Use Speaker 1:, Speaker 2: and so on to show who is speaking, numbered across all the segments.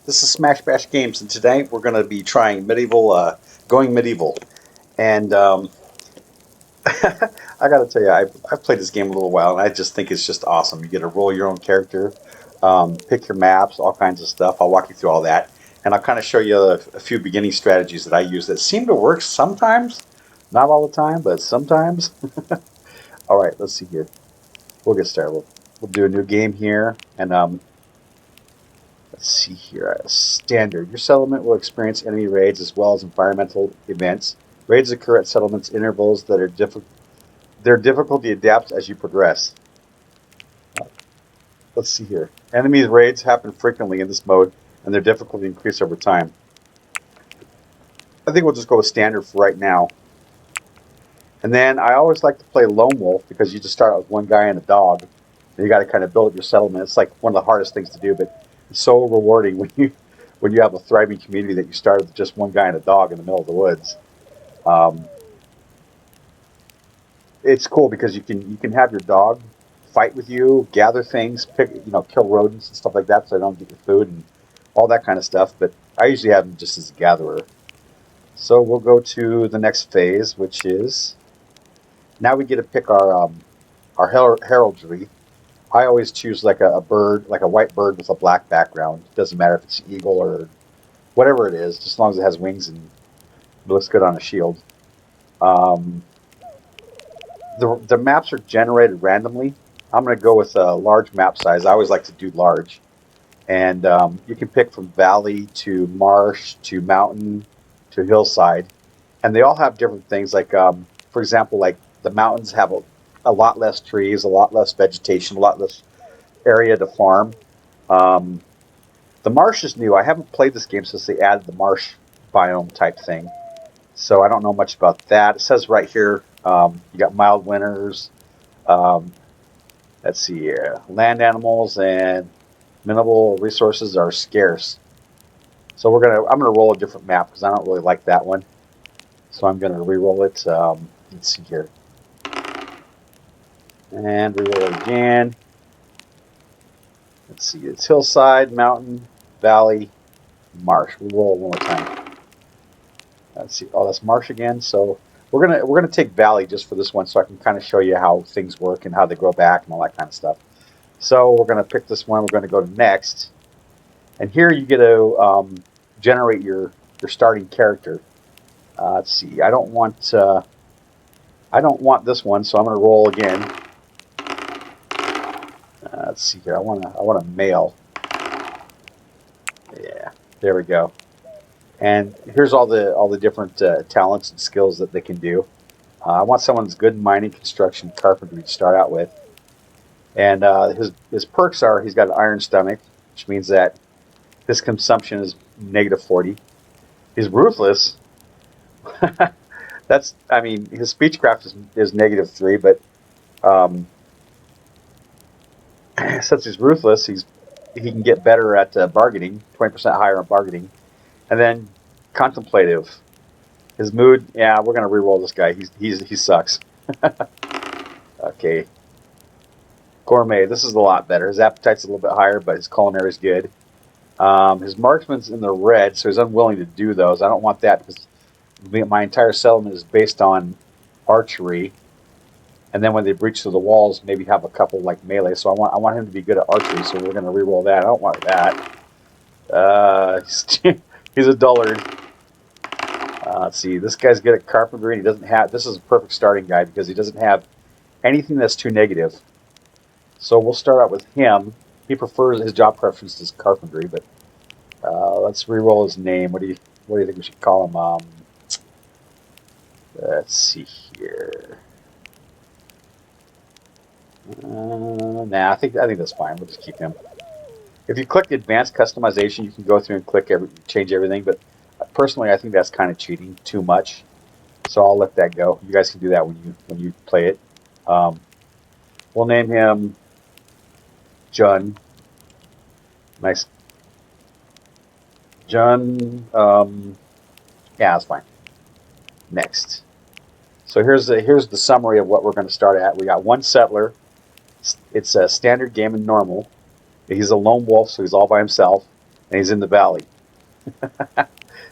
Speaker 1: This is Smash Bash Games, and today we're going to be trying Going Medieval. And I got to tell you, I've played this game a little while, and I just think it's just awesome. You get to roll your own character, pick your maps, all kinds of stuff. I'll walk you through all that, and I'll kind of show you a few beginning strategies that I use that seem to work sometimes, not all the time, but sometimes. All right, let's see here. We'll get started. We'll do a new game here, and let's see here. Standard. Your settlement will experience enemy raids as well as environmental events. Raids occur at settlements intervals that are difficult. Their difficulty adapts as you progress. Let's see here. Enemy raids happen frequently in this mode, and their difficulty increase over time. I think we'll just go with standard for right now. And then I always like to play Lone Wolf because you just start out with one guy and a dog, and you got to kind of build up your settlement. It's like one of the hardest things to do, but it's so rewarding when you have a thriving community that you start with just one guy and a dog in the middle of the woods. Um, it's cool because you can have your dog fight with you, gather things, kill rodents and stuff like that, so they don't get your food and all that kind of stuff. But I usually have them just as a gatherer. So we'll go to the next phase, which is now we get to pick our heraldry. I always choose like a bird, like a white bird with a black background. It doesn't matter if it's an eagle or whatever it is, just as long as it has wings and it looks good on a shield. Um, the maps are generated randomly. I'm going to go with a large map size. I always like to do large. And you can pick from valley to marsh to mountain to hillside. And they all have different things. Like, for example, like the mountains have a lot less trees, a lot less vegetation, a lot less area to farm. Um, the marsh is new. I haven't played this game since they added the marsh biome type thing. So I don't know much about that. It says right here you got mild winters. Um, let's see here. Land animals and mineral resources are scarce. So I'm gonna roll a different map because I don't really like that one. So I'm gonna re-roll it. Let's see here, and re-roll it again. Let's see. It's hillside, mountain, valley, marsh. We roll it one more time. Let's see. Oh, that's marsh again. So we're gonna take valley just for this one, so I can kind of show you how things work and how they grow back and all that kind of stuff. So we're gonna pick this one. We're gonna go to next, and here you get to generate your starting character. Let's see. I don't want this one, so I'm gonna roll again. Let's see here. I want a male. Yeah, there we go. And here's all the different talents and skills that they can do. I want someone that's good in mining, construction, carpentry to start out with. And his perks are he's got an iron stomach, which means that his consumption is -40. He's ruthless. I mean, his speechcraft is -3, but um, since he's ruthless, he can get better at bargaining, 20% higher on bargaining, and then contemplative. His mood, yeah, we're gonna re-roll this guy. He sucks. Okay, gourmet. This is a lot better. His appetite's a little bit higher, but his culinary is good. His marksman's in the red, so he's unwilling to do those. I don't want that because my entire settlement is based on archery, and then when they breach through the walls, maybe have a couple like melee. So I want him to be good at archery. So we're going to re-roll that. I don't want that. He's a dullard. Let's see. This guy's good at carpentry. And he doesn't have. This is a perfect starting guy because he doesn't have anything that's too negative. So we'll start out with him. He prefers his job preference is carpentry, but let's re-roll his name. What do you think we should call him? Let's see here. Nah, I think that's fine. We'll just keep him. If you click advanced customization, you can go through and change everything. But personally, I think that's kind of cheating too much. So I'll let that go. You guys can do that when you play it. Um, we'll name him Jun. Nice, Jun. Yeah, that's fine. Next. So here's the summary of what we're going to start at. We got one settler. It's a standard game in normal. He's a lone wolf, so he's all by himself. and he's in the valley.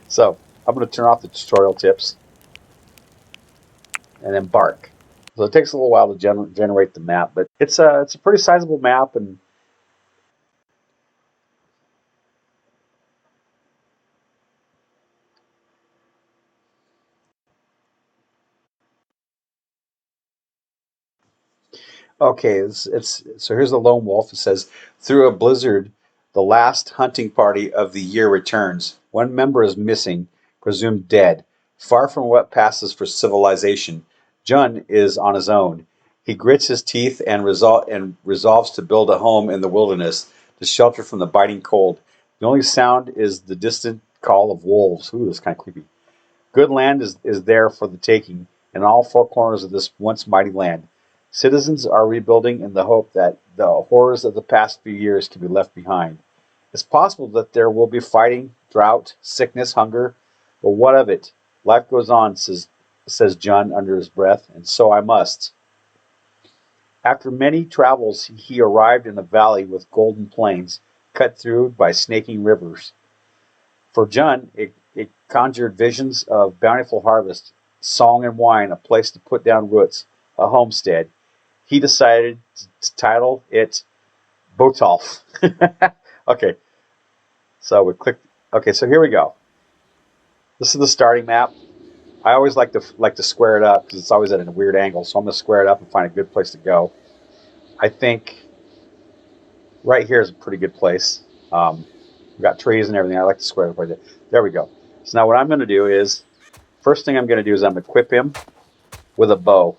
Speaker 1: So I'm going to turn off the tutorial tips and embark. So it takes a little while to generate the map, but it's a pretty sizable map. And okay, it's so here's the lone wolf. It says through a blizzard, the last hunting party of the year returns. One member is missing, presumed dead. Far from what passes for civilization, Jun is on his own. He grits his teeth and resolves to build a home in the wilderness to shelter from the biting cold. The only sound is the distant call of wolves. Ooh, that's kind of creepy. Good land is there for the taking in all four corners of this once mighty land. Citizens are rebuilding in the hope that the horrors of the past few years can be left behind. It's possible that there will be fighting, drought, sickness, hunger, but what of it? Life goes on, says Jun under his breath, and so I must. After many travels, he arrived in a valley with golden plains, cut through by snaking rivers. For Jun, it conjured visions of bountiful harvest, song and wine, a place to put down roots, a homestead. He decided to title it Botolf. Okay, so we click. Okay, so here we go. This is the starting map. I always like to square it up because it's always at a weird angle. So I'm going to square it up and find a good place to go. I think right here is a pretty good place. We've got trees and everything. I like to square it up right there. There we go. So now what I'm going to do is, first thing I'm going to do is I'm going to equip him with a bow.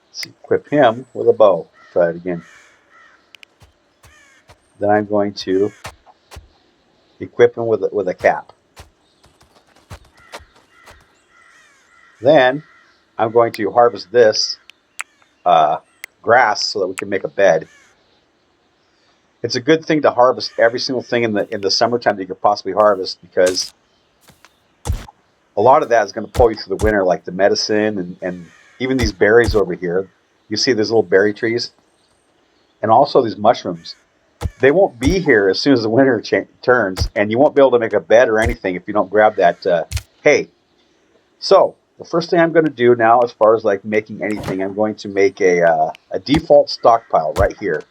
Speaker 1: Let's equip him with a bow. Try it again. Then I'm going to equip him with a cap. Then I'm going to harvest this grass so that we can make a bed. It's a good thing to harvest every single thing in the summertime that you could possibly harvest, because a lot of that is going to pull you through the winter, like the medicine and even these berries over here. You see these little berry trees, and also these mushrooms. They won't be here as soon as the winter turns, and you won't be able to make a bed or anything if you don't grab that hay. So the first thing I'm going to do now, as far as like making anything, I'm going to make a default stockpile right here.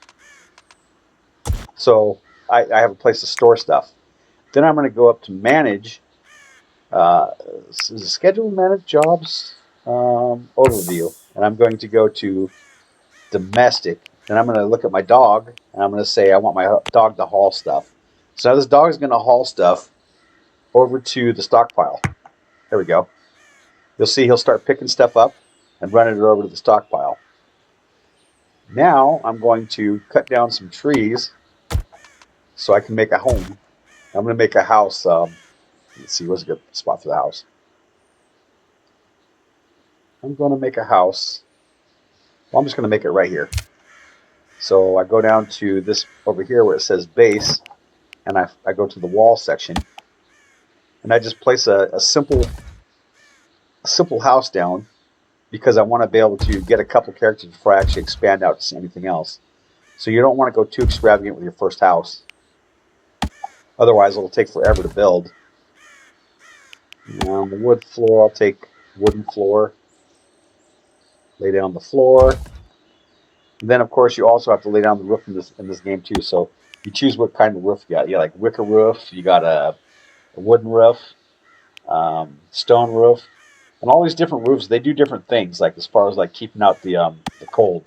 Speaker 1: So I have a place to store stuff. Then I'm going to go up to manage. Is it schedule manage jobs overview, and I'm going to go to domestic. Then I'm going to look at my dog, and I'm going to say I want my dog to haul stuff. So now this dog is going to haul stuff over to the stockpile. There we go. You'll see he'll start picking stuff up and running it over to the stockpile. Now I'm going to cut down some trees so I can make a home. I'm going to make a house. Let's see, where's a good spot for the house? I'm going to make a house. Well, I'm just going to make it right here. So I go down to this over here where it says base, and I go to the wall section, and I just place a simple house down, because I want to be able to get a couple characters before I actually expand out to anything else. So you don't want to go too extravagant with your first house. Otherwise, it'll take forever to build. The wood floor, I'll take wooden floor. Lay down the floor. And then, of course, you also have to lay down the roof in this game too. So you choose what kind of roof you got. You got like wicker roof. You got a wooden roof, stone roof, and all these different roofs. They do different things, like as far as like keeping out the cold.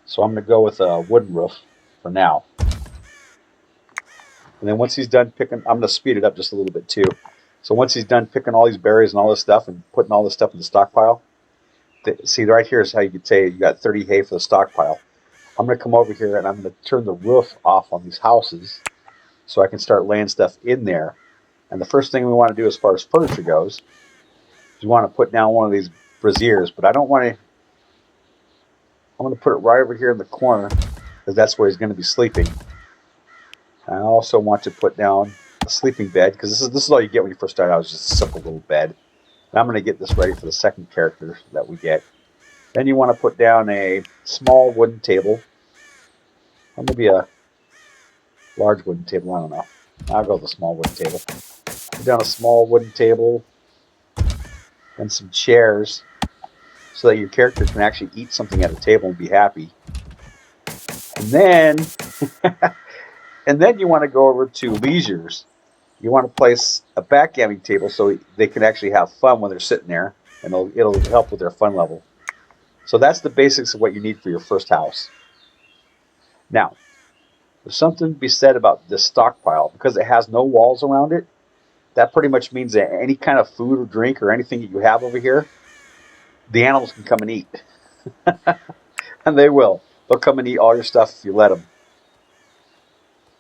Speaker 1: So I'm going to go with a wooden roof for now. And then once he's done picking, I'm going to speed it up just a little bit too. So once he's done picking all these berries and all this stuff and putting all this stuff in the stockpile, see right here is how you could say you got 30 hay for the stockpile. I'm going to come over here and I'm going to turn the roof off on these houses so I can start laying stuff in there. And the first thing we want to do as far as furniture goes is we want to put down one of these braziers, but I don't want to. I'm going to put it right over here in the corner because that's where he's going to be sleeping. I also want to put down a sleeping bed, because this is all you get when you first start out, is just a simple little bed. And I'm going to get this ready for the second character that we get. Then you want to put down a small wooden table. Or maybe a large wooden table. I don't know. I'll go with a small wooden table. Put down a small wooden table and some chairs so that your character can actually eat something at a table and be happy. And then, and then you want to go over to leisures. You want to place a backgammon table so they can actually have fun when they're sitting there, and it'll help with their fun level. So that's the basics of what you need for your first house. Now, there's something to be said about this stockpile. Because it has no walls around it, that pretty much means that any kind of food or drink or anything that you have over here, the animals can come and eat. And they will. They'll come and eat all your stuff if you let them.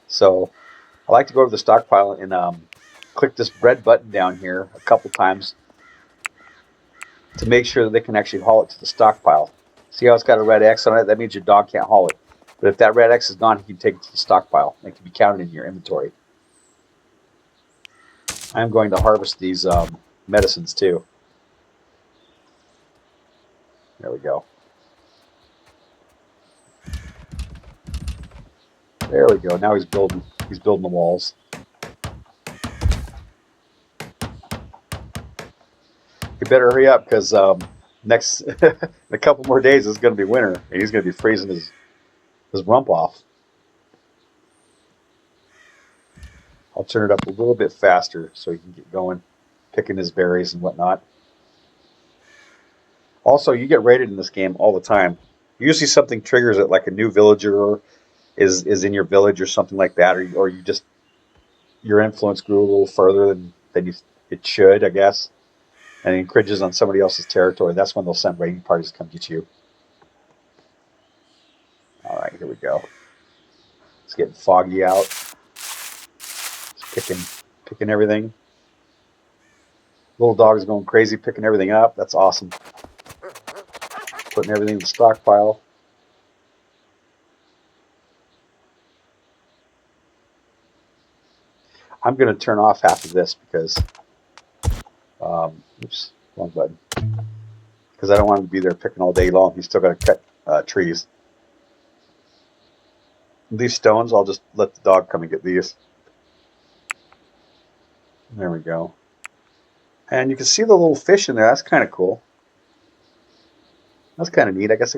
Speaker 1: So I like to go to the stockpile and click this red button down here a couple times to make sure that they can actually haul it to the stockpile. See how it's got a red X on it? That means your dog can't haul it. But if that red X is gone, you can take it to the stockpile. It can be counted in your inventory. I'm going to harvest these medicines too. There we go. There we go. Now he's building the walls. You better hurry up because next in a couple more days it's going to be winter and he's going to be freezing his rump off. I'll turn it up a little bit faster so he can get going, picking his berries and whatnot. Also, you get raided in this game all the time. Usually something triggers it, like a new villager is in your village or something like that, or you just your influence grew a little further than it should, I guess, and it encroaches on somebody else's territory. That's when they'll send raiding parties to come get you. All right, here we go. It's getting foggy out. It's picking everything. Little dog is going crazy picking everything up. That's awesome. Putting everything in the stockpile. I'm going to turn off half of this because, oops, wrong button. Because I don't want him to be there picking all day long. He's still going to cut trees. These stones, I'll just let the dog come and get these. There we go. And you can see the little fish in there. That's kind of cool. That's kind of neat. I guess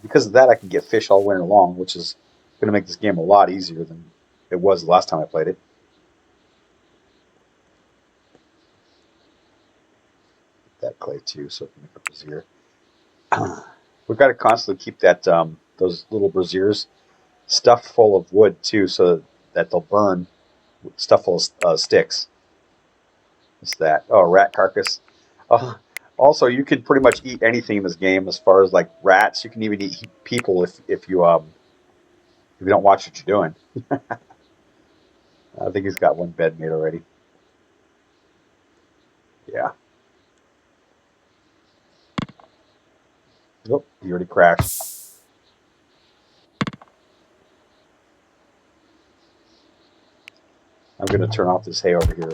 Speaker 1: because of that, I can get fish all winter long, which is going to make this game a lot easier than it was the last time I played it. That clay too, so it can make a brazier. We've got to constantly keep that those little braziers stuffed full of wood too, so that they'll burn. Stuffed full of sticks. What's that? Oh, a rat carcass. Oh, also, you can pretty much eat anything in this game, as far as like rats. You can even eat people if you don't watch what you're doing. I think he's got one bed made already. Yeah. Nope, he already crashed. I'm going to turn off this hay over here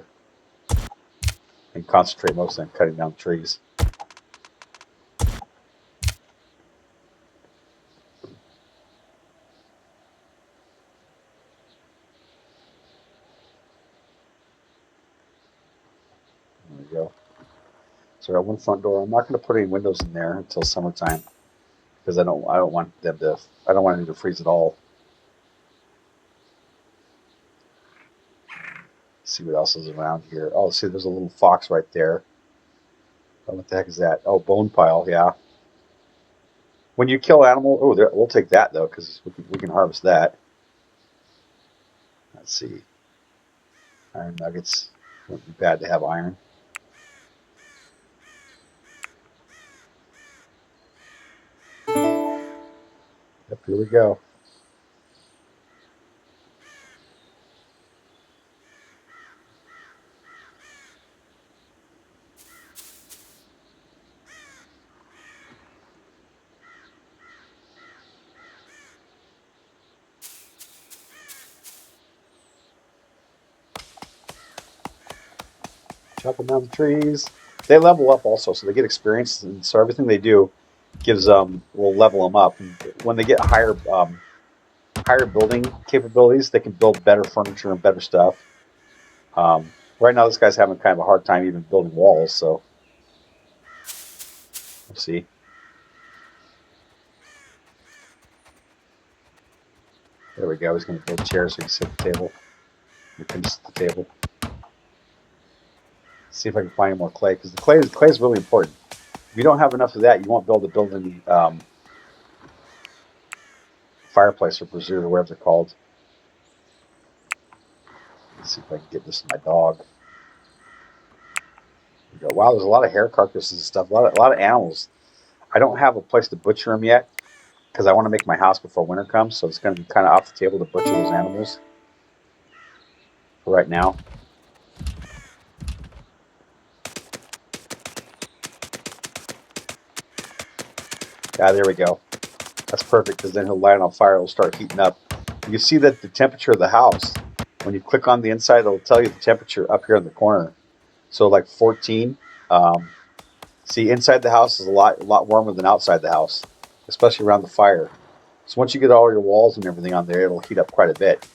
Speaker 1: and concentrate mostly on cutting down trees. There we go. So I got one front door. I'm not going to put any windows in there until summertime because I don't want them to freeze at all. See what else is around here. Oh, see, there's a little fox right there. Oh, what the heck is that? Oh, bone pile. Yeah. When you kill animal, we'll take that though because we can harvest that. Let's see. Iron nuggets. Wouldn't be bad to have iron. Yep, here we go. Chopping down the trees. They level up also, so they get experience, and so everything they do will level them up. And when they get higher higher building capabilities, they can build better furniture and better stuff. Right now, this guy's having kind of a hard time even building walls, so we'll see. There we go. He's going to build chairs so he can sit at the table. He finishes the table. See if I can find more clay, because the clay is really important. If you don't have enough of that, you won't be able to build any fireplace or brazier or whatever they're called. Let's see if I can get this to my dog. There we go. Wow, there's a lot of hair carcasses and stuff. A lot of animals. I don't have a place to butcher them yet, because I want to make my house before winter comes, so it's going to be kind of off the table to butcher those animals for right now. Yeah, there we go. That's perfect, because then he'll light it on fire. It'll start heating up. You can see that the temperature of the house, when you click on the inside, it'll tell you the temperature up here in the corner. So like 14. See, inside the house is a lot warmer than outside the house, especially around the fire. So once you get all your walls and everything on there, it'll heat up quite a bit.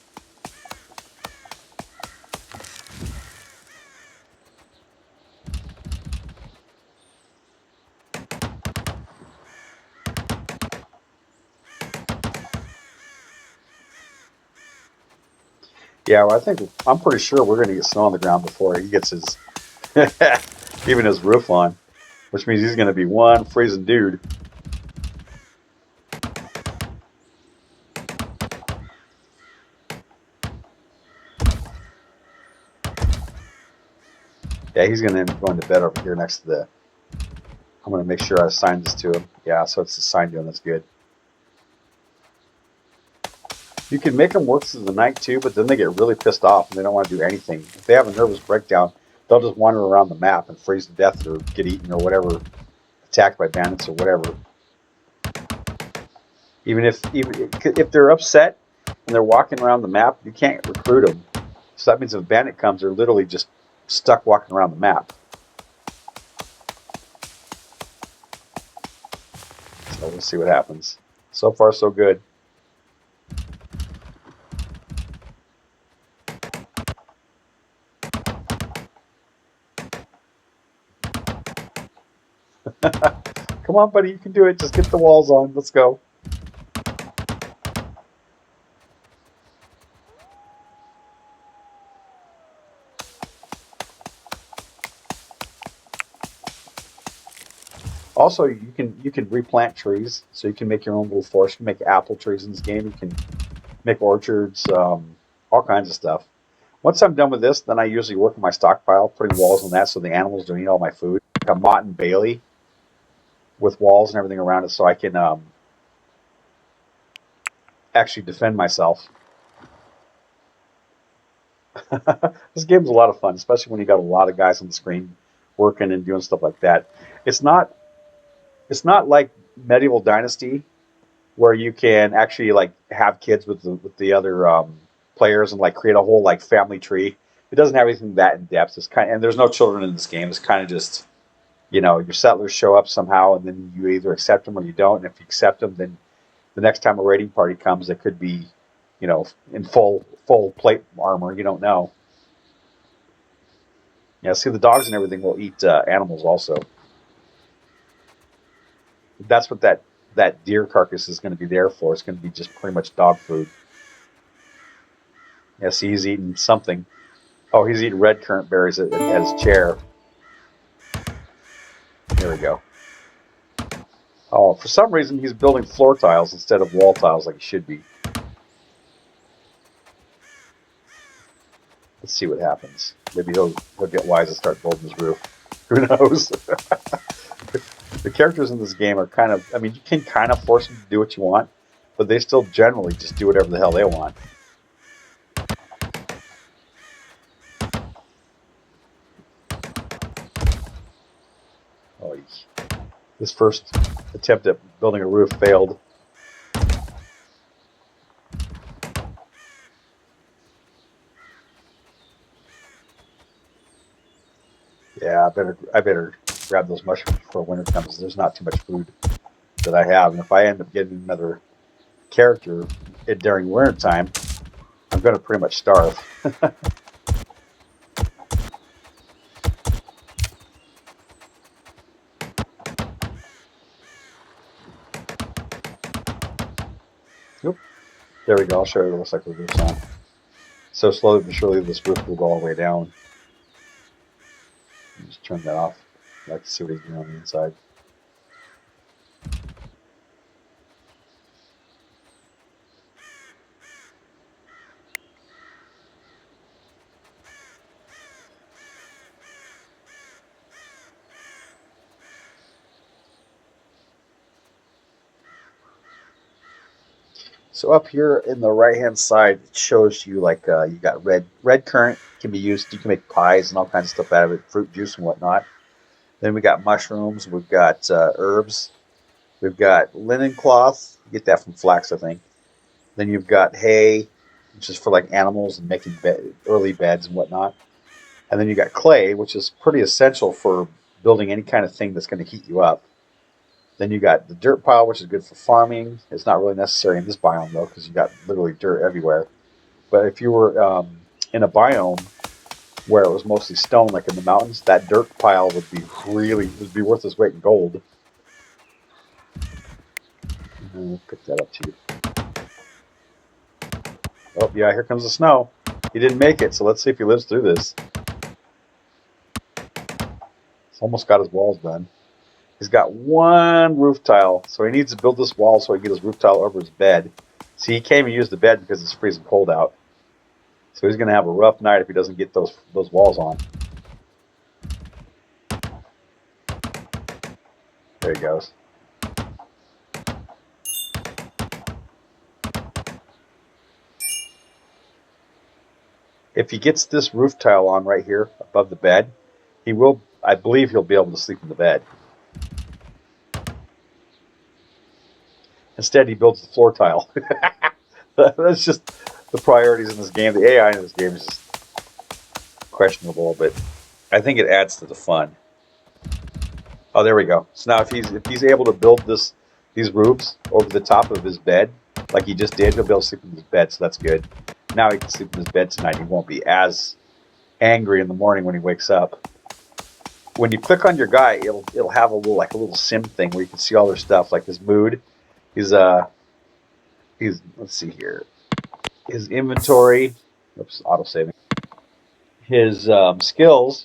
Speaker 1: Yeah, well, I'm pretty sure we're going to get snow on the ground before he gets his even his roof on, which means he's going to be one freezing dude. Yeah, he's going to end up going to bed over here next to the. I'm going to make sure I assign this to him. Yeah, so it's assigned to him. That's good. You can make them work through the night too, but then they get really pissed off and they don't want to do anything. If they have a nervous breakdown, they'll just wander around the map and freeze to death or get eaten or whatever, attacked by bandits or whatever. Even if they're upset and they're walking around the map, you can't recruit them. So that means if a bandit comes, they're literally just stuck walking around the map. So we'll see what happens. So far, so good. Come on, buddy, you can do it. Just get the walls on. Let's go. Also, you can replant trees, so you can make your own little forest. You can make apple trees in this game. You can make orchards, all kinds of stuff. Once I'm done with this, then I usually work on my stockpile, putting walls on that so the animals don't eat all my food. Like a Mott and Bailey with walls and everything around it, so I can actually defend myself. This game's a lot of fun, especially when you got a lot of guys on the screen working and doing stuff like that. It's not like Medieval Dynasty where you can actually like have kids with the other players and like create a whole like family tree. It doesn't have anything that in depth. It's and there's no children in this game. It's kind of just your settlers show up somehow, and then you either accept them or you don't. And if you accept them, then the next time a raiding party comes, it could be, in full plate armor. You don't know. Yeah, see, the dogs and everything will eat animals also. That's what that deer carcass is going to be there for. It's going to be just pretty much dog food. Yeah, see, he's eating something. Oh, he's eating red currant berries at his chair. There we go. Oh, for some reason he's building floor tiles instead of wall tiles like he should be. Let's see what happens. Maybe he'll get wise and start building his roof. Who knows? The characters in this game are you can kind of force them to do what you want, but they still generally just do whatever the hell they want. Oh, this first attempt at building a roof failed. Yeah, I better grab those mushrooms before winter comes. There's not too much food that I have, and if I end up getting another character during winter time, I'm going to pretty much starve. Oop. There we go. I'll show you what it looks like with the roof's on. So slowly but surely, this roof will go all the way down. Just turn that off. I'd like to see what he's doing on the inside. So up here in the right hand side, it shows you like you got red currant can be used. You can make pies and all kinds of stuff out of it, fruit juice and whatnot. Then we got mushrooms. We've got herbs. We've got linen cloth. You get that from flax, I think. Then you've got hay, which is for like animals and making early beds and whatnot. And then you got clay, which is pretty essential for building any kind of thing that's going to heat you up. Then you got the dirt pile, which is good for farming. It's not really necessary in this biome though, because you got literally dirt everywhere. But if you were in a biome where it was mostly stone, like in the mountains, that dirt pile would be worth its weight in gold. I'll pick that up too. Oh yeah, here comes the snow. He didn't make it, so let's see if he lives through this. He's almost got his walls done. He's got one roof tile, so he needs to build this wall so he can get his roof tile over his bed. See, he can't even use the bed because it's freezing cold out. So he's going to have a rough night if he doesn't get those walls on. There he goes. If he gets this roof tile on right here above the bed, I believe he'll be able to sleep in the bed. Instead, he builds the floor tile. That's just the priorities in this game. The AI in this game is just questionable, but I think it adds to the fun. Oh, there we go. So now if he's able to build these roofs over the top of his bed, like he just did, he'll be able to sleep in his bed, so that's good. Now he can sleep in his bed tonight. He won't be as angry in the morning when he wakes up. When you click on your guy, it'll have a little sim thing where you can see all their stuff, like his mood. He's let's see here. His inventory. Oops, auto saving. His skills.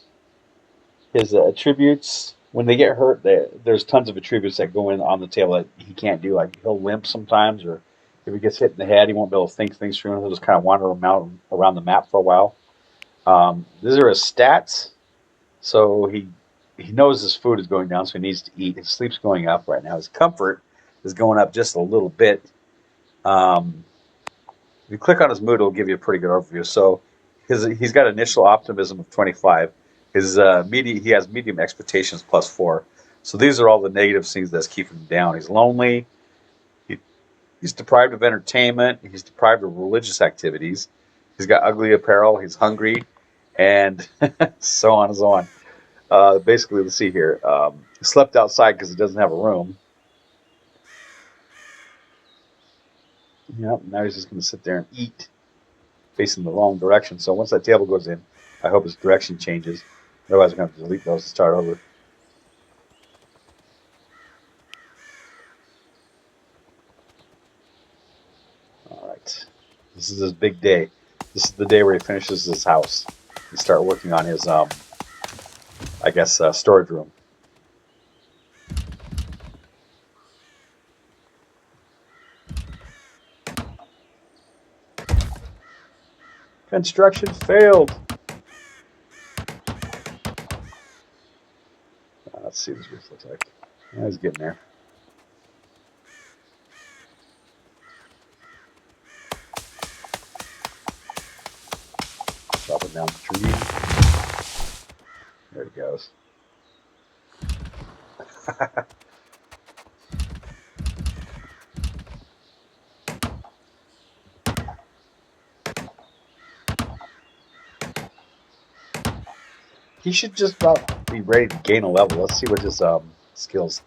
Speaker 1: His attributes. When they get hurt, there's tons of attributes that go in on the table that he can't do. Like he'll limp sometimes, or if he gets hit in the head, he won't be able to think things through. He'll just kind of wander around the map for a while. These are his stats. So he knows his food is going down, so he needs to eat. His sleep's going up right now. His comfort is going up just a little bit. If you click on his mood, it'll give you a pretty good overview. So he's got initial optimism of 25. He has medium expectations +4. So these are all the negative things that's keeping him down. He's lonely. He's deprived of entertainment. He's deprived of religious activities. He's got ugly apparel. He's hungry, and so on and so on. Basically, let's see here. He slept outside because he doesn't have a room. Yep, now he's just going to sit there and eat, facing the wrong direction. So once that table goes in, I hope his direction changes. Otherwise, we're going to have to delete those and start over. All right. This is his big day. This is the day where he finishes his house. He start working on his, storage room. Construction failed. Let's see what this roof looks like. Yeah, he's getting there. Chopping down the tree. There he goes. He should just about be ready to gain a level. Let's see what his skills.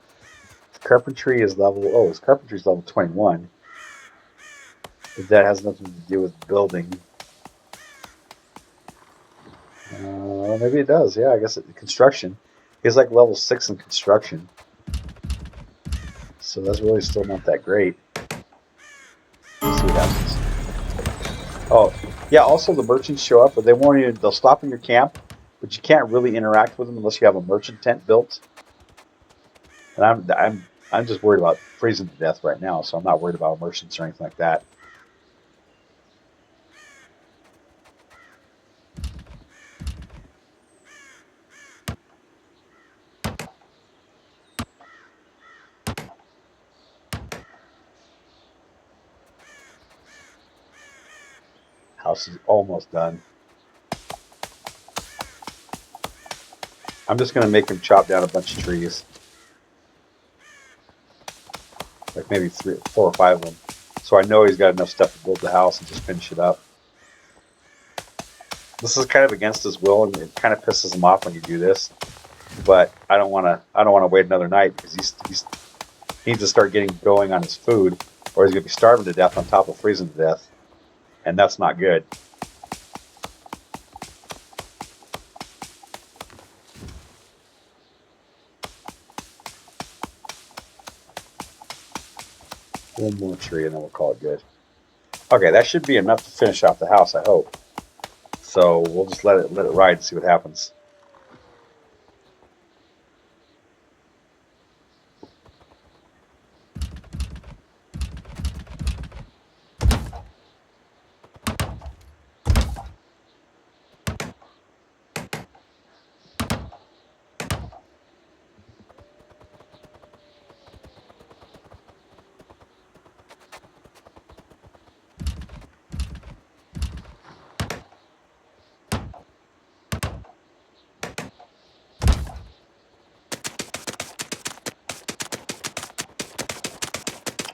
Speaker 1: His carpentry is level. Oh, his carpentry is level 21. That has nothing to do with building. Maybe it does. Yeah, I guess construction. He's like level 6 in construction. So that's really still not that great. Let's see what happens. Oh, yeah, also the merchants show up, but they won't even, they'll stop in your camp, but you can't really interact with them unless you have a merchant tent built. And I'm just worried about freezing to death right now, so I'm not worried about merchants or anything like that. House is almost done. I'm just going to make him chop down a bunch of trees. Like maybe 3, 4 or 5 of them. So I know he's got enough stuff to build the house and just finish it up. This is kind of against his will, and it kind of pisses him off when you do this. But I don't want to wait another night because he needs to start getting going on his food, or he's going to be starving to death on top of freezing to death, and that's not good. One more tree, and then we'll call it good. Okay, that should be enough to finish off the house, I hope. So we'll just let it ride and see what happens.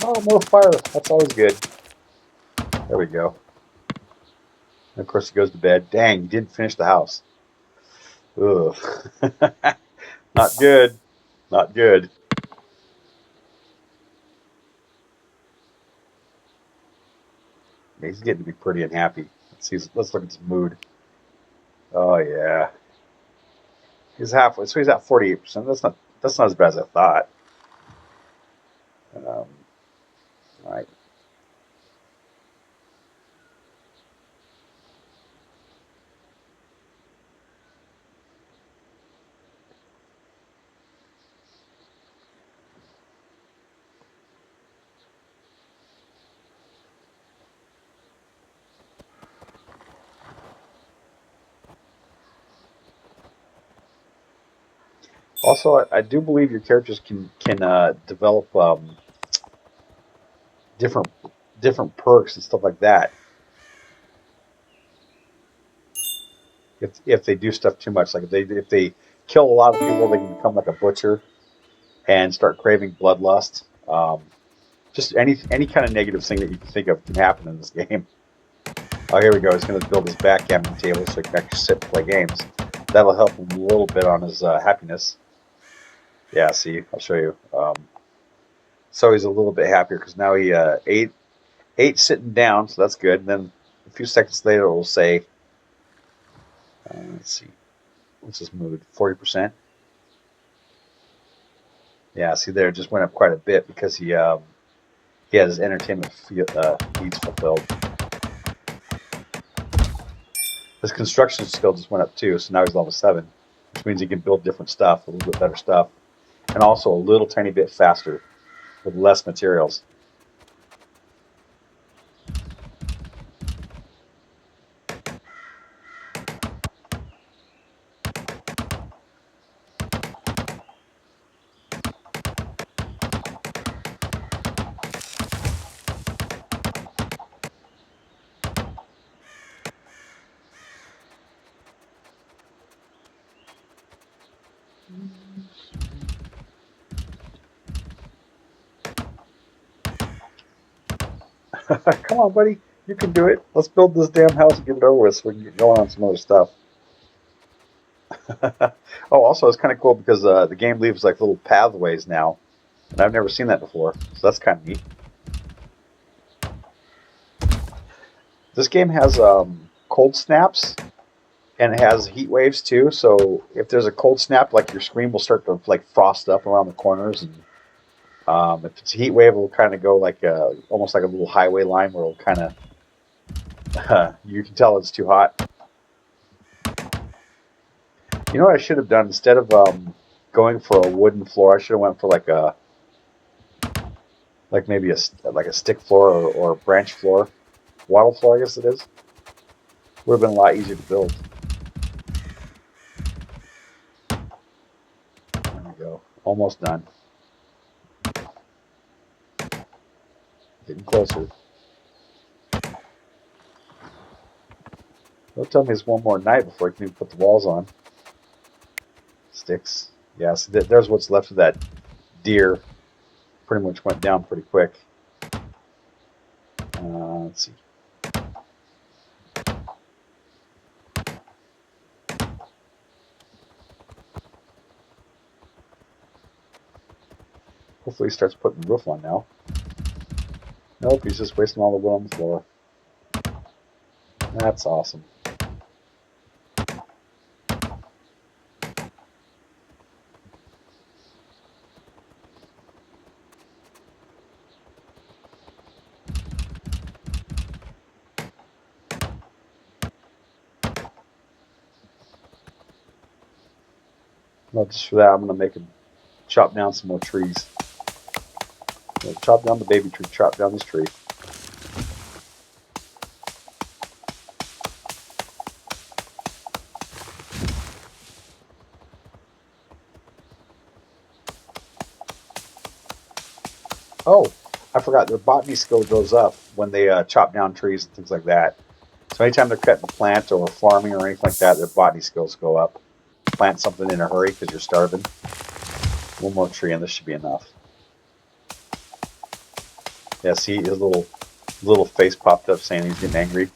Speaker 1: Oh, more fire. That's always good. There we go. And of course, he goes to bed. Dang, he didn't finish the house. Ugh. Not good. Not good. He's getting to be pretty unhappy. Let's look at his mood. Oh yeah. He's halfway, so he's at 48%. That's not as bad as I thought. All right. Also, I do believe your characters can develop different different perks and stuff like that. If they do stuff too much, like if they kill a lot of people, they can become like a butcher and start craving bloodlust. Just any kind of negative thing that you can think of can happen in this game. Oh, here we go. He's going to build his backgammon table so he can actually sit and play games. That'll help him a little bit on his happiness. Yeah, see, I'll show you. So he's a little bit happier because now he ate sitting down, so that's good. And then a few seconds later, it will say, let's see, what's his mood? 40%. Yeah, see there, it just went up quite a bit because he had his entertainment needs fulfilled. His construction skill just went up too, so now he's level 7, which means he can build different stuff, a little bit better stuff, and also a little tiny bit faster with less materials. Come on, buddy. You can do it. Let's build this damn house and get it over with so we can get going on some other stuff. Oh, also, it's kind of cool because the game leaves like little pathways now. And I've never seen that before. So that's kind of neat. This game has cold snaps, and it has heat waves too. So if there's a cold snap, like your screen will start to like frost up around the corners, and if it's a heat wave, it'll kind of go like almost like a little highway line where it'll kind of you can tell it's too hot. You know what I should have done instead of going for a wooden floor? I should have went for like maybe a stick floor or a branch floor, wattle floor, I guess it is. Would have been a lot easier to build. There we go, almost done. Getting closer. Don't tell me it's one more night before I can even put the walls on. Sticks. Yeah, so there's what's left of that deer. Pretty much went down pretty quick. Let's see. Hopefully he starts putting the roof on now. Nope, he's just wasting all the wood on the floor. That's awesome. Well, just for that, I'm going to chop down some more trees. Chop down the baby tree, chop down this tree. Oh, I forgot, their botany skill goes up when they chop down trees and things like that. So anytime they're cutting a plant or farming or anything like that, their botany skills go up. Plant something in a hurry because you're starving. One more tree and this should be enough. Yeah, see his little face popped up saying he's getting angry.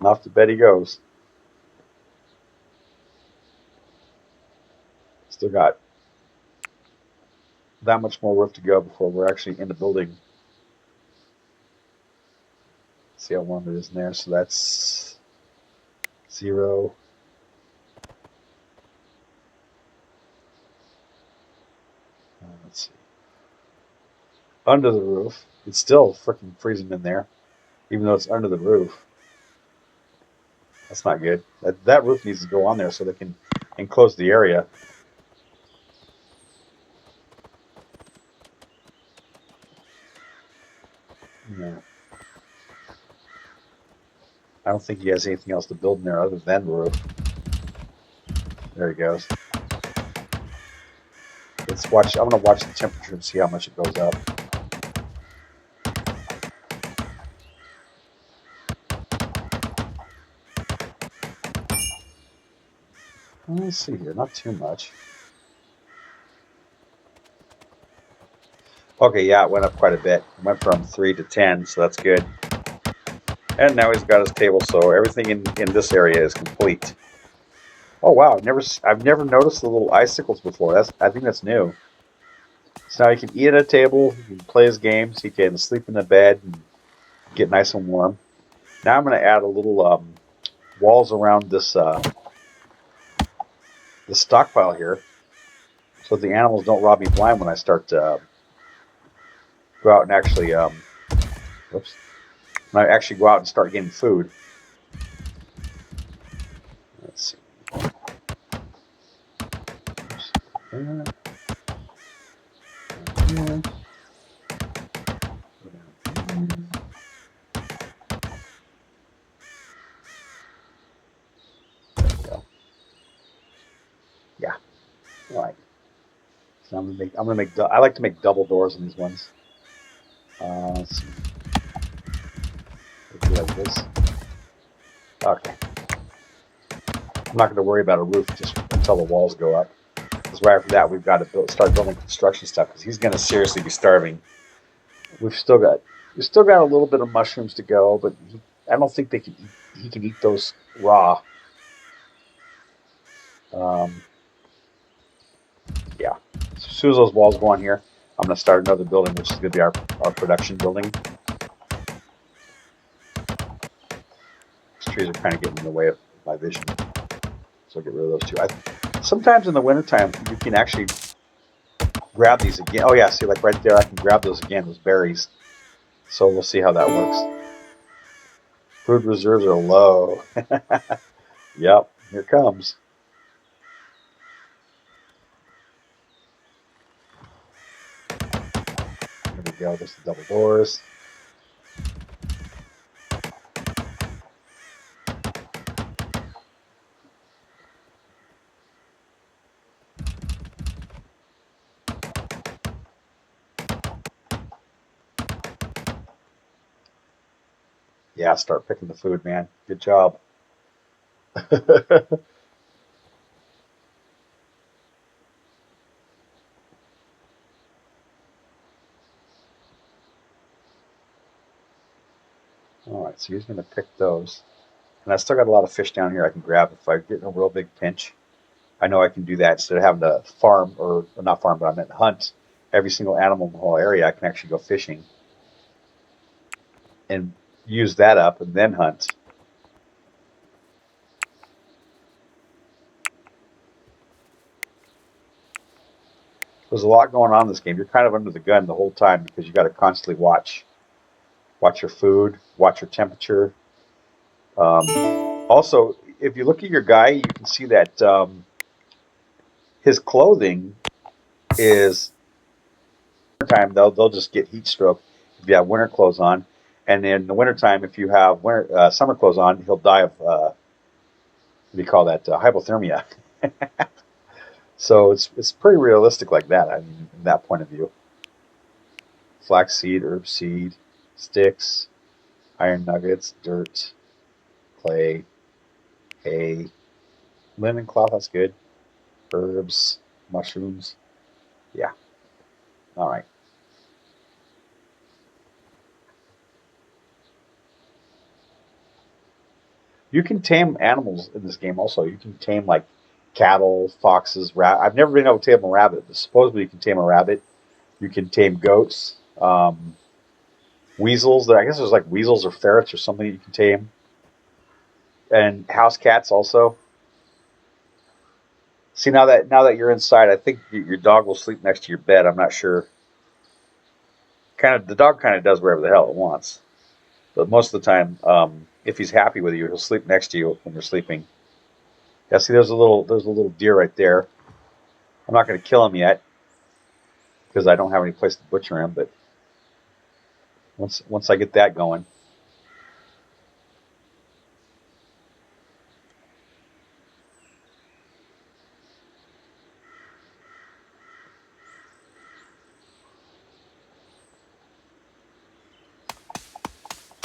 Speaker 1: Off to bed he goes. Still got that much more work to go before we're actually in the building. See how warm it is in there. So that's 0. Let's see. Under the roof, it's still freaking freezing in there, even though it's under the roof. That's not good. That roof needs to go on there so they can enclose the area. Yeah. I don't think he has anything else to build in there other than the roof. There he goes. Let's watch. I'm going to watch the temperature and see how much it goes up. Let's see here. Not too much. Okay, yeah, it went up quite a bit. It went from 3 to 10, so that's good. And now he's got his table, so everything in this area is complete. Oh wow, I've never noticed the little icicles before. I think that's new. So now he can eat at a table, he can play his games, he can sleep in the bed and get nice and warm. Now I'm going to add a little walls around this stockpile here, so the animals don't rob me blind when I start to go out and actually when I actually go out and start getting food. Let's see. There. There. Yeah. All right. So I'm gonna make. I like to make double doors in these ones. Let's see. Do like this. Okay. I'm not going to worry about a roof just until the walls go up. Because right after that, we've got to start building construction stuff. Because he's going to seriously be starving. We've still got a little bit of mushrooms to go, but I don't think he can eat those raw. Um, yeah. So as soon as those walls go on here, I'm going to start another building, which is going to be our production building. These trees are kind of getting in the way of my vision, so I'll get rid of those two. Sometimes in the wintertime, you can actually grab these again. Oh yeah, see, like right there, I can grab those again, those berries. So we'll see how that works. Food reserves are low. Yep, here it comes. There we go, there's the double doors. Yeah, start picking the food, man. Good job. All right, so he's going to pick those. And I still got a lot of fish down here I can grab if I get in a real big pinch. I know I can do that instead of having to farm, or not farm, but I meant hunt every single animal in the whole area. I can actually go fishing and use that up and then hunt. There's a lot going on in this game. You're kind of under the gun the whole time because you got to constantly watch your food, watch your temperature. Also, if you look at your guy, you can see that his clothing is time. They'll just get heat stroke if you have winter clothes on, and in the wintertime, if you have summer clothes on, he'll die of what do you call that, hypothermia. So it's pretty realistic like that. I mean, in that point of view. Flaxseed, herb seed, sticks, iron nuggets, dirt, clay, hay, linen cloth. That's good. Herbs, mushrooms. Yeah. All right. You can tame animals in this game. Also, you can tame like cattle, foxes, I've never been able to tame a rabbit, but supposedly you can tame a rabbit. You can tame goats, weasels. I guess there's like weasels or ferrets or something you can tame, and house cats also. See, now that you're inside, I think your dog will sleep next to your bed. I'm not sure. Kind of, the dog kind of does wherever the hell it wants, but most of the time, if he's happy with you, he'll sleep next to you when you're sleeping. Yeah, see, there's a little deer right there. I'm not going to kill him yet because I don't have any place to butcher him. But once I get that going,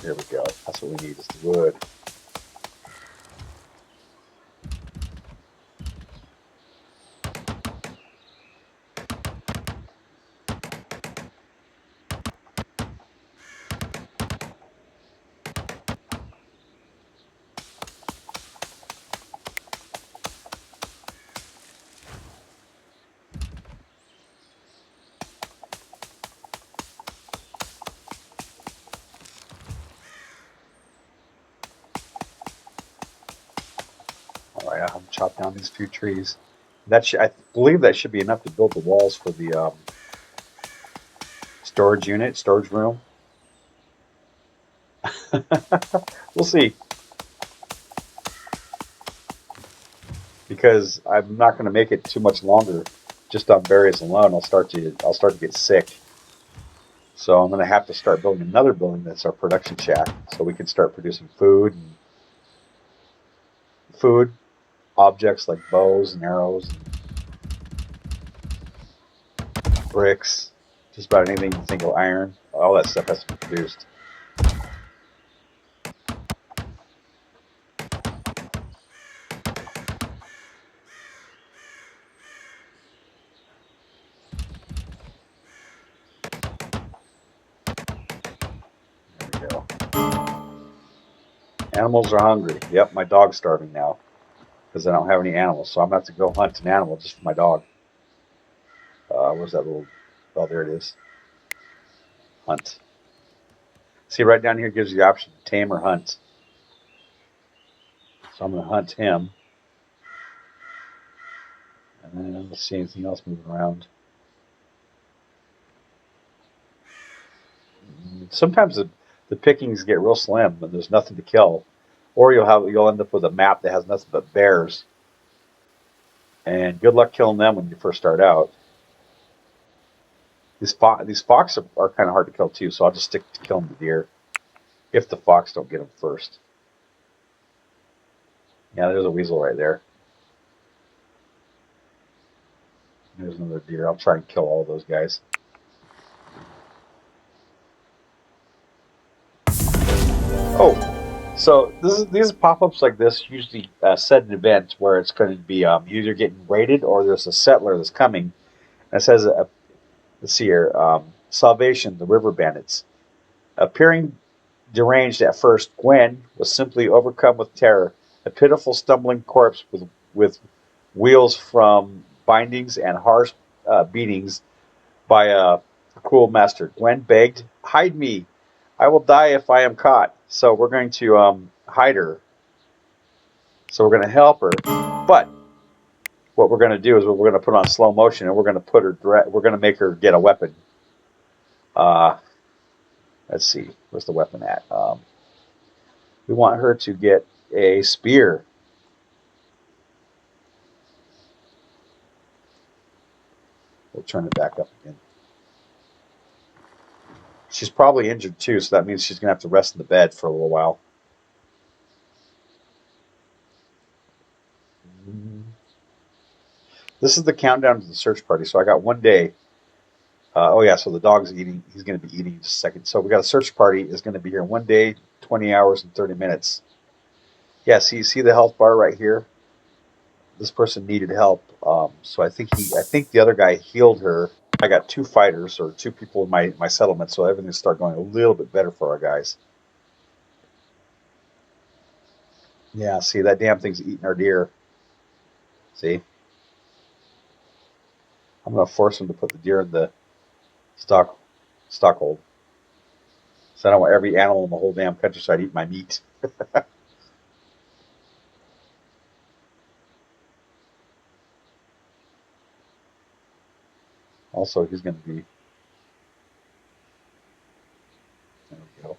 Speaker 1: here we go. That's what we need is the wood. All right, I'll chop down these few trees. I believe that should be enough to build the walls for the storage room. We'll see, because I'm not going to make it too much longer just on berries alone. I'll start to get sick. So I'm going to have to start building another building that's our production shack, so we can start producing food objects like bows and arrows and bricks, just about anything you think of, iron. All that stuff has to be produced. There we go. Animals are hungry. Yep, my dog's starving now. because I don't have any animals. So I'm going to have to go hunt an animal just for my dog. Where's that little... Oh, there it is. Hunt. See, right down here gives you the option to tame or hunt. So I'm going to hunt him. And then let's see anything else moving around. Sometimes the pickings get real slim and there's nothing to kill. Or you'll end up with a map that has nothing but bears. And good luck killing them when you first start out. These fox are kind of hard to kill too, so I'll just stick to killing the deer. If the fox don't get them first. Yeah, there's a weasel right there. There's another deer. I'll try and kill all those guys. Oh, so these pop-ups like this usually set an event where it's going to be either getting raided or there's a settler that's coming. And it says, let's see here, Salvation, the River Bandits. Appearing deranged at first, Gwen was simply overcome with terror, a pitiful stumbling corpse with wheals from bindings and harsh beatings by a cruel master. Gwen begged, "Hide me! I will die if I am caught." So we're going to hide her. So we're going to help her. But what we're going to do is we're going to put on slow motion and we're going to put her. We're going to make her get a weapon. Let's see, where's the weapon at? We want her to get a spear. We'll turn it back up again. She's probably injured too, so that means she's going to have to rest in the bed for a little while. This is the countdown to the search party. So I got 1 day. Oh yeah, so the dog's eating. He's going to be eating in just a second. So we got a search party is going to be here 1 day, 20 hours, and 30 minutes. Yeah, see the health bar right here. This person needed help, so I think the other guy healed her. I got 2 fighters or 2 people in my settlement, so everything's started going a little bit better for our guys. Yeah, see that damn thing's eating our deer. See, I'm gonna force him to put the deer in the stock hold. So I don't want every animal in the whole damn countryside eat my meat. Also, he's going to be... There we go.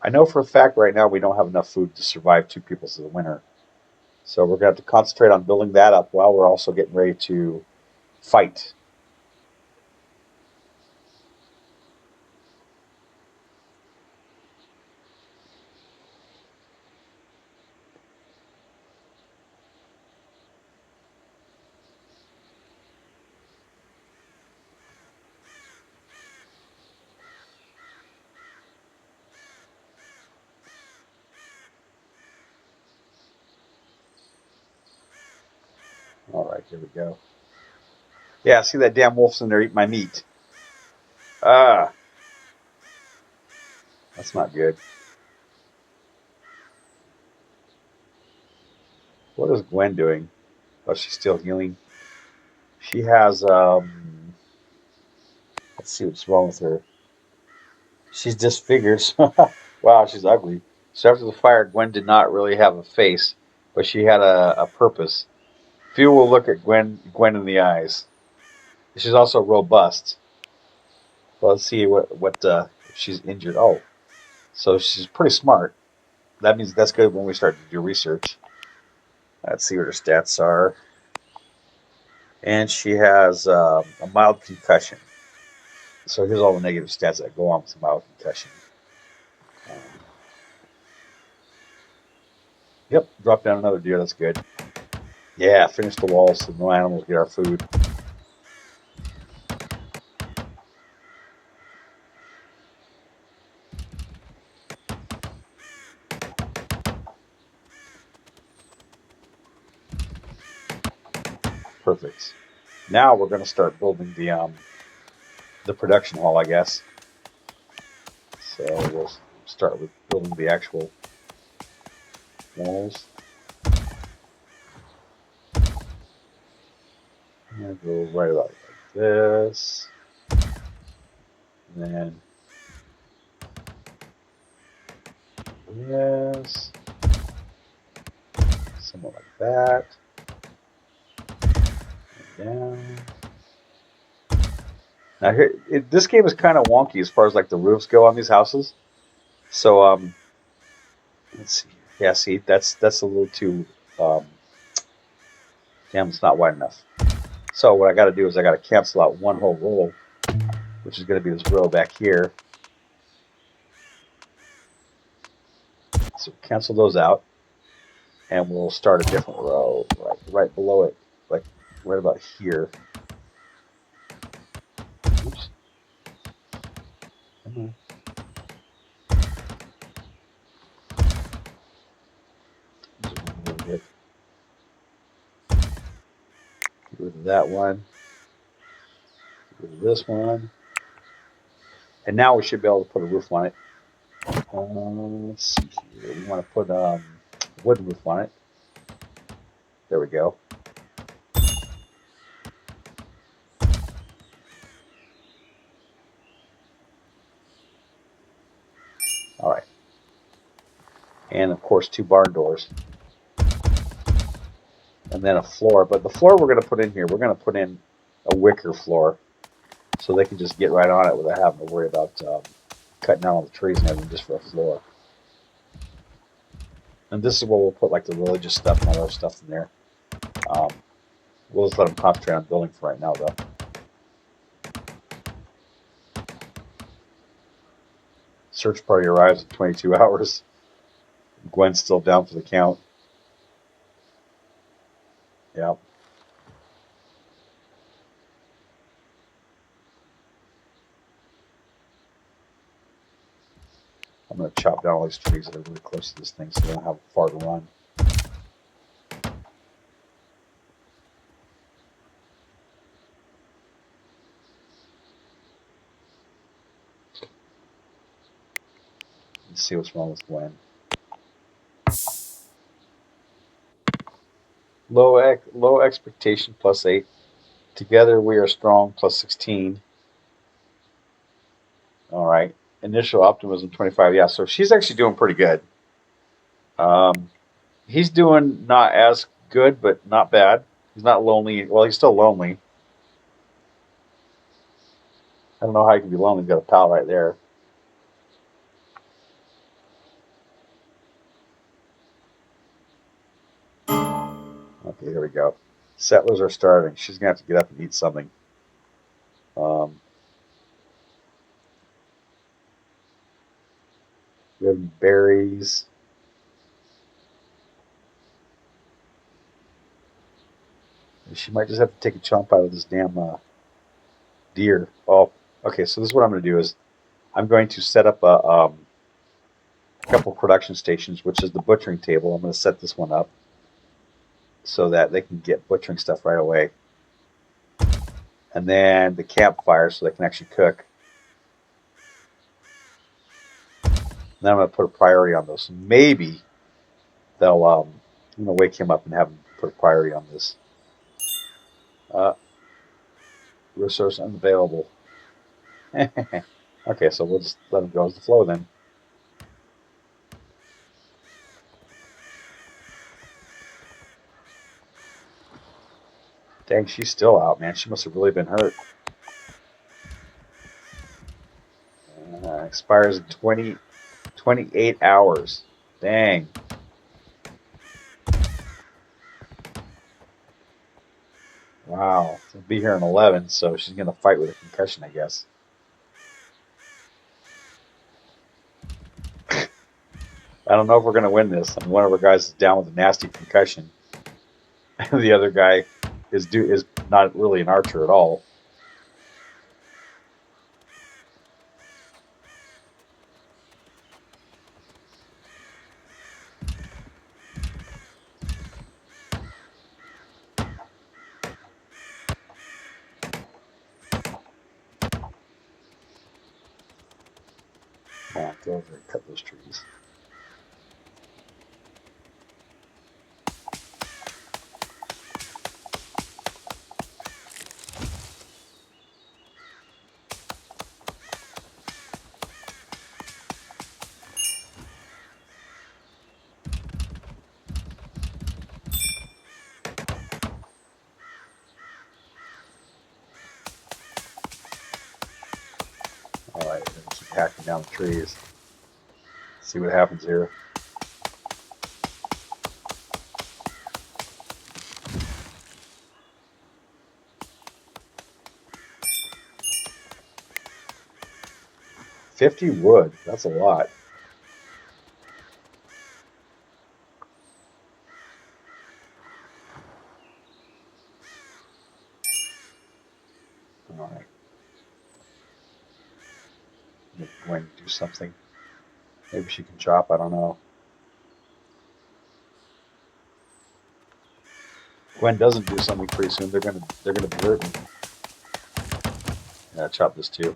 Speaker 1: I know for a fact right now we don't have enough food to survive 2 people through the winter. So we're going to have to concentrate on building that up while we're also getting ready to fight. All right, here we go. Yeah, see that damn wolf's in there eating my meat. Ah, that's not good. What is Gwen doing? Oh, she's still healing. She has, let's see what's wrong with her. She's disfigured. Wow, she's ugly. So after the fire, Gwen did not really have a face, but she had a purpose. Few will look at Gwen in the eyes. She's also robust. Well, let's see what if she's injured. Oh, so she's pretty smart. That means that's good when we start to do research. Let's see what her stats are. And she has a mild concussion. So here's all the negative stats that go on with a mild concussion. Yep, drop down another deer. That's good. Yeah, finish the wall so no animals get our food. Perfect. Now we're going to start building the production hall, I guess. And we'll start with building the actual walls. And go right about like this. And then this. Somewhat like that. And down. Now here, this game is kind of wonky as far as like the roofs go on these houses. So let's see. Yeah, see, that's a little too. Damn, it's not wide enough. So what I got to do is I got to cancel out one whole row, which is going to be this row back here. So cancel those out, and we'll start a different row right below it, like right about here. Oops. Come on. Get rid of that one. Get rid of this one. And now we should be able to put a roof on it. Let's see here. We want to put a wood roof on it. There we go. All right. And of course, 2 barn doors. And then a floor. But the floor we're going to put in here, we're going to put in a wicker floor, so they can just get right on it without having to worry about cutting down all the trees and everything just for a floor. And this is where we'll put like the religious stuff and all that stuff in there. We'll just let them concentrate on building for right now, though. Search party arrives in 22 hours. Gwen's still down for the count. Yeah. I'm going to chop down all these trees that are really close to this thing so they don't have far to run. Let's see what's wrong with Gwen. Low expectation +8. Together we are strong +16. All right. Initial optimism 25. Yeah, so she's actually doing pretty good. He's doing not as good, but not bad. He's not lonely. Well, he's still lonely. I don't know how he can be lonely. He's got a pal right there. Okay, here we go. Settlers are starving. She's going to have to get up and eat something. We have berries. She might just have to take a chomp out of this damn deer. Oh, okay. So this is what I'm going to do is I'm going to set up a couple production stations, which is the butchering table. I'm going to set this one up so that they can get butchering stuff right away. And then the campfire so they can actually cook. And then I'm going to put a priority on those. So maybe they'll, I'm going to wake him up and have him put a priority on this. Resource unavailable. Okay, so we'll just let him go with the flow then. Dang, she's still out, man. She must have really been hurt. Expires in 28 hours. Dang. Wow. She'll be here in 11, so she's going to fight with a concussion, I guess. I don't know if we're going to win this. I mean, one of our guys is down with a nasty concussion. The other guy is not really an archer at all. on, go over and cut those trees. Alright, we're going to keep hacking down the trees. See what happens here. $50 wood, that's a lot. Alright. Going to do something. Maybe she can chop, I don't know. Gwen doesn't do something pretty soon, they're gonna desert me. Yeah, chop this too.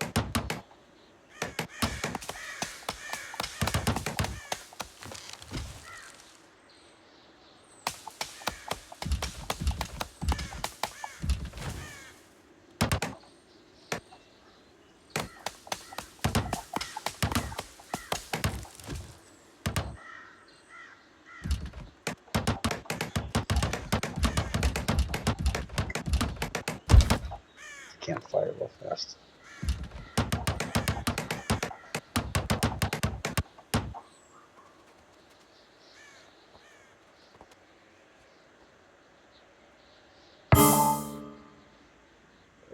Speaker 1: Can't fire real fast.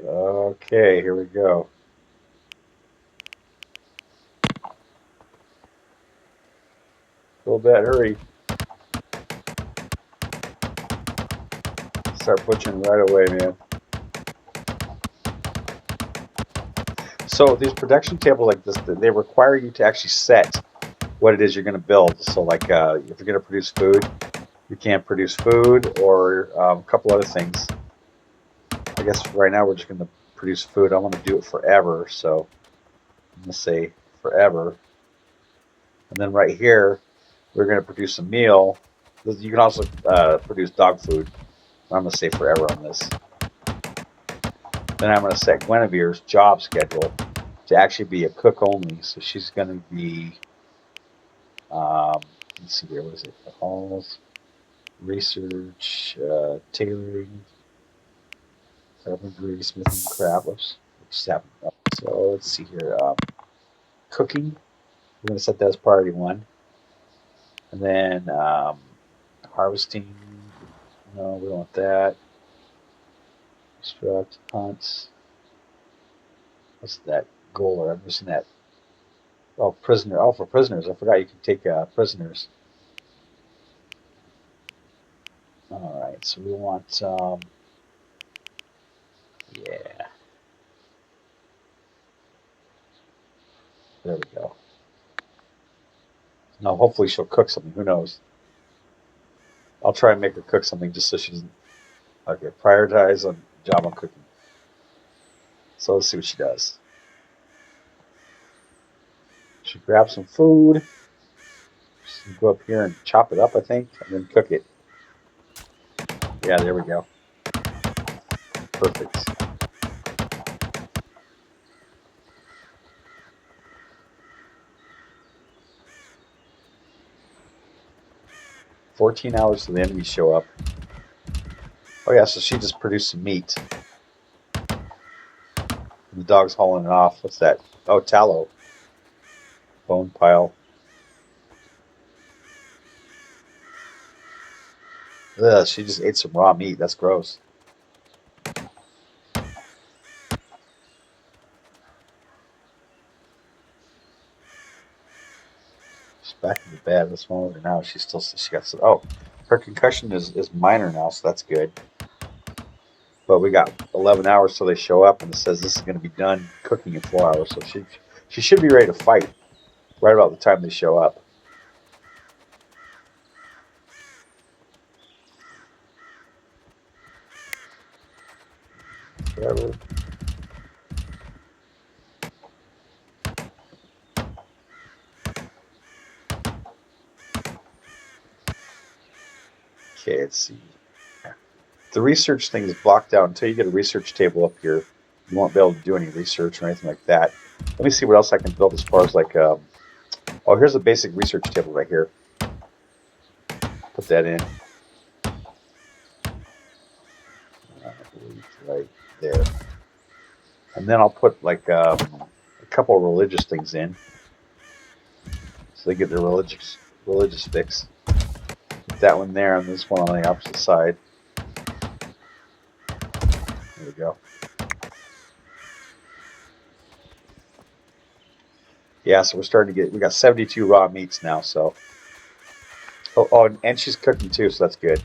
Speaker 1: Okay, here we go. Little bit, hurry. Start butchering right away, man. So these production tables like this, they require you to actually set what it is you're going to build. So like if you're going to produce food, you can't produce food or a couple other things. I guess right now we're just going to produce food. I want to do it forever, so I'm going to say forever. And then right here, we're going to produce a meal. You can also produce dog food. I'm going to say forever on this. Then I'm going to set Guinevere's job schedule to actually be a cook only. So she's going to be, let's see here, what is it? Halls, research, tailoring, carpentry, smithing, craft. Oops, just happened. So let's see here. Cooking, we're going to set that as priority 1. And then harvesting, no, we don't want that. Instruct, hunts. What's that? Goaler, I'm missing that. Oh, prisoner. Oh, for prisoners. I forgot you can take prisoners. Alright, so we want, yeah. There we go. Now, hopefully she'll cook something. Who knows? I'll try and make her cook something just so she doesn't. Okay, prioritize on job on cooking. So let's see what she does. She grabs some food. She go up here and chop it up, I think, and then cook it. Yeah, there we go. Perfect. "14 hours till the enemies show up." Oh yeah, so she just produced some meat. The dog's hauling it off. What's that? Oh, tallow. Bone pile. Ugh, she just ate some raw meat. That's gross. She's back in the bed. What's wrong with her now? She got some. Oh, her concussion is minor now, so that's good. But we got 11 hours till they show up, and it says this is going to be done cooking in 4 hours. So she should be ready to fight right about the time they show up. Whatever. – Okay, let's see. The research thing is blocked out until you get a research table up here. You won't be able to do any research or anything like that. Let me see what else I can build as far as like, oh, here's a basic research table right here. Put that in. I believe right there. And then I'll put like a couple of religious things in. So they get their religious fix. Put that one there and this one on the opposite side. There we go. Yeah, so we're starting to we got 72 raw meats now, so. Oh, and she's cooking too, so that's good.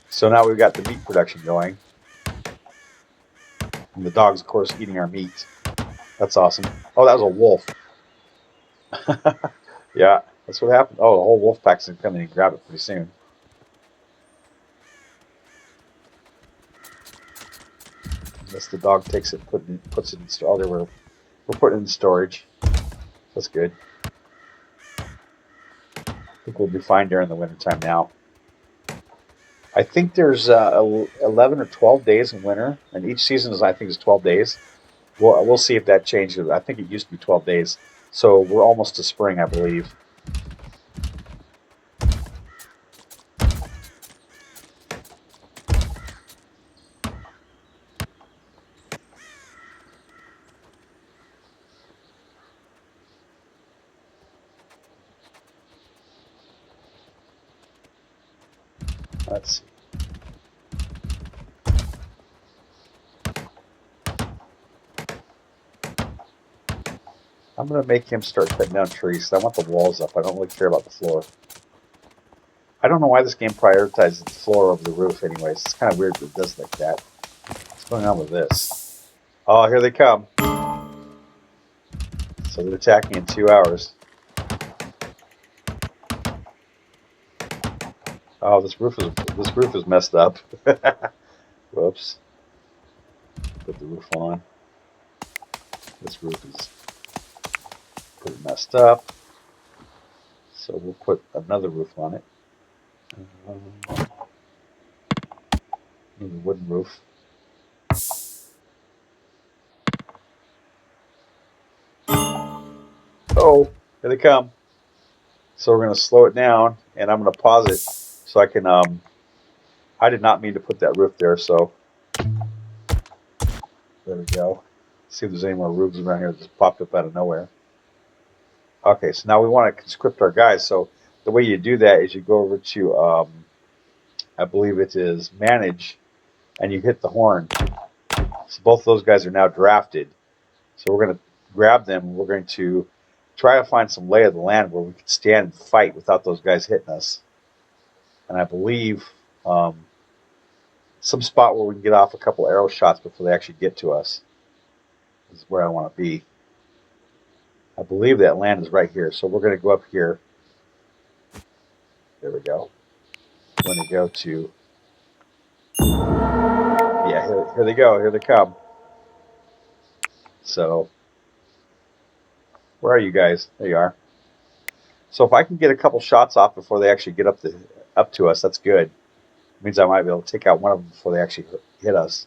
Speaker 1: So now we've got the meat production going. And the dog's, of course, eating our meat. That's awesome. Oh, that was a wolf. Yeah, that's what happened. Oh, the whole wolf pack's going to come in and grab it pretty soon. Unless the dog takes it and puts it in storage. Oh, we're putting it in storage. That's good. I think we'll be fine during the wintertime now. I think there's 11 or 12 days in winter, and each season I think is 12 days. We'll see if that changes. I think it used to be 12 days. So we're almost to spring, I believe. Let's see. I'm going to make him start cutting down trees. I want the walls up. I don't really care about the floor. I don't know why this game prioritizes the floor over the roof anyways. It's kind of weird that it does like that. What's going on with this? Oh, here they come. So they're attacking in 2 hours. Oh, this roof is messed up. Whoops. Put the roof on. This roof is pretty messed up. So we'll put another roof on it. Maybe a wooden roof. Oh, here they come. So we're going to slow it down, and I'm going to pause it so I can, I did not mean to put that roof there, so there we go. See if there's any more roofs around here that just popped up out of nowhere. Okay, so now we want to conscript our guys. So the way you do that is you go over to, I believe it is manage, and you hit the horn. So both of those guys are now drafted. So we're going to grab them. We're going to try to find some lay of the land where we can stand and fight without those guys hitting us. And I believe some spot where we can get off a couple arrow shots before they actually get to us is where I want to be. I believe that land is right here. So we're going to go up here. There we go. We're going to go to, yeah, here they go. Here they come. So, where are you guys? There you are. So if I can get a couple shots off before they actually get up to us, that's good. It means I might be able to take out one of them before they actually hit us.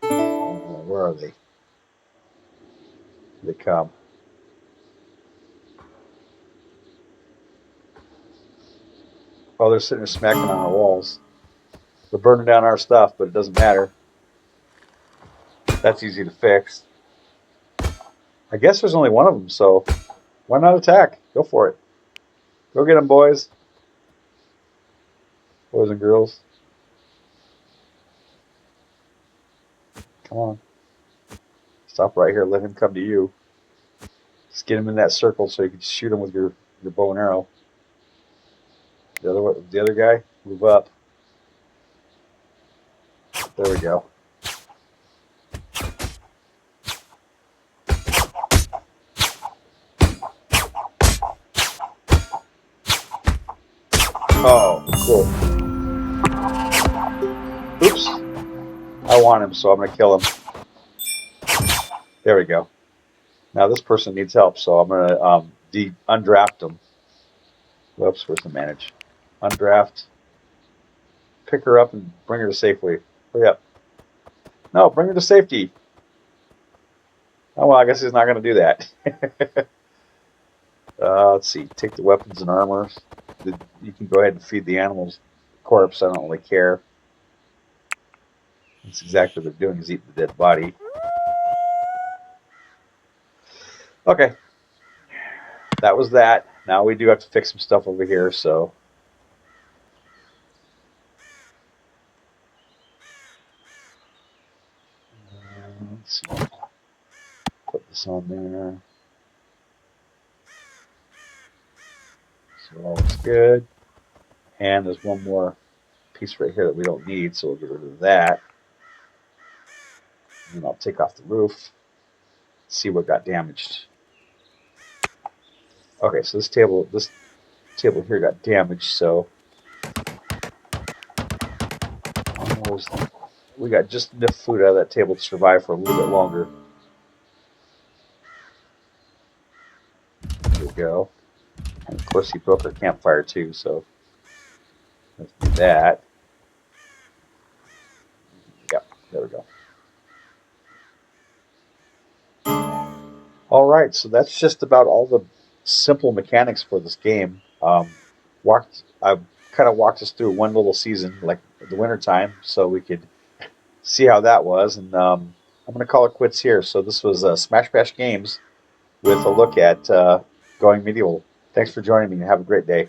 Speaker 1: Where are they? They come. Oh, they're sitting there smacking on our walls. They're burning down our stuff, but it doesn't matter. That's easy to fix. I guess there's only one of them, so why not attack? Go for it. Go get them, boys. Boys and girls. Come on. Stop right here. Let him come to you. Just get him in that circle so you can shoot him with your bow and arrow. The other guy, move up. There we go. Oh, cool. Oops. I want him, so I'm going to kill him. There we go. Now this person needs help, so I'm gonna undraft them. Whoops, where's the manage? Undraft. Pick her up and bring her to safely. Hurry up. No, bring her to safety. Oh, well, I guess he's not going to do that. Let's see. Take the weapons and armor. You can go ahead and feed the animals corpse. I don't really care. That's exactly what they're doing, is eating the dead body. Okay. That was that. Now we do have to fix some stuff over here, so... let's see. Put this on there. So all looks good. And there's one more piece right here that we don't need, so we'll get rid of that. And I'll take off the roof. See what got damaged. Okay, so this table here got damaged, so we got just enough food out of that table to survive for a little bit longer. There we go. And of course he broke our campfire too, so let's do that. Yep, there we go. Alright, so that's just about all the simple mechanics for this game. I've kind of walked us through one little season, like the winter time, so we could see how that was, and I'm going to call it quits here. So this was Smash Bash Games with a look at Going Medieval. Thanks for joining me, and have a great day.